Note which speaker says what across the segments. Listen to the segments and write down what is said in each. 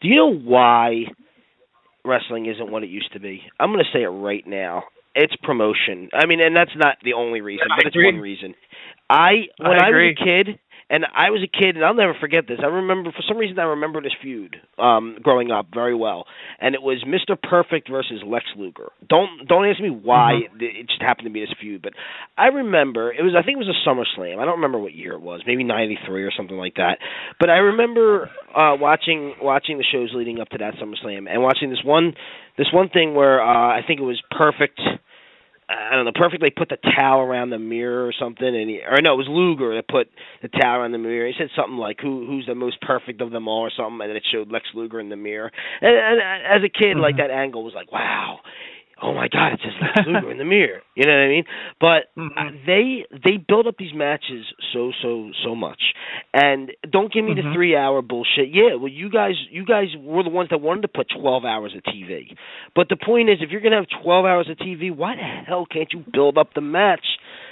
Speaker 1: Do you know why wrestling isn't what it used to be? I'm going to say it right now. It's promotion. I mean, and that's not the only reason, but it's one reason. When I was a kid, and I'll never forget this. I remember, for some reason, I remember this feud growing up very well, and it was Mr. Perfect versus Lex Luger. Don't ask me why it just happened to be this feud, but I remember I think it was a SummerSlam. I don't remember what year it was, maybe '93 or something like that. But I remember watching the shows leading up to that SummerSlam and watching this one thing where I think it was Perfect. I don't know, Perfect, they put the towel around the mirror or something, it was Luger that put the towel around the mirror. He said something like, who's the most perfect of them all or something, and then it showed Lex Luger in the mirror. And as a kid, like, that angle was like, wow, oh my God, it says Lex Luger in the mirror. You know what I mean? But they build up these matches so much. And don't give me the 3-hour bullshit. Yeah, well, you guys were the ones that wanted to put 12 hours of TV. But the point is, if you're going to have 12 hours of TV, why the hell can't you build up the match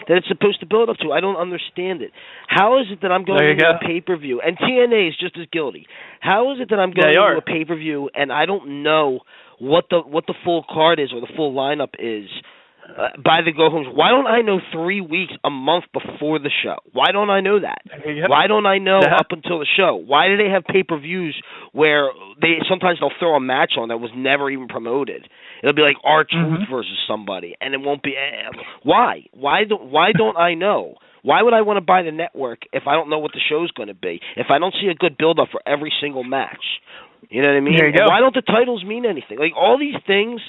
Speaker 1: that it's supposed to build up to? I don't understand it. How is it that I'm going to a pay-per-view, and TNA is just as guilty. How is it that I'm going to a pay-per-view and I don't know what the full card is or the full lineup is by the go-homes? Why don't I know 3 weeks, a month before the show? Why don't I know that? Why don't I know up until the show? Why do they have pay-per-views where sometimes they'll throw a match on that was never even promoted? It'll be like R-Truth versus somebody, and it won't be. Why? Why don't I know? Why would I want to buy the network if I don't know what the show's going to be? If I don't see a good build-up for every single match? You know what I mean? Why don't the titles mean anything? Like, all these things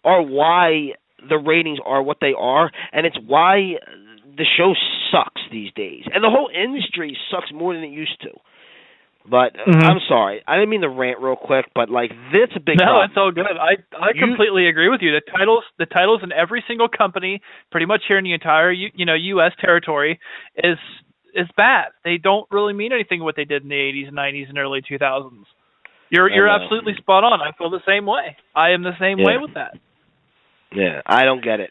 Speaker 1: are why the ratings are what they are, and it's why the show sucks these days. And the whole industry sucks more than it used to. But I'm sorry. I didn't mean to rant real quick, but, like, that's a big problem.
Speaker 2: No, it's all good. I completely agree with you. The titles in every single company, pretty much here in the entire U.S. territory, is bad. They don't really mean anything what they did in the 80s and 90s and early 2000s. You're absolutely spot on. I feel the same way. I am the same way with that.
Speaker 1: Yeah, I don't get it.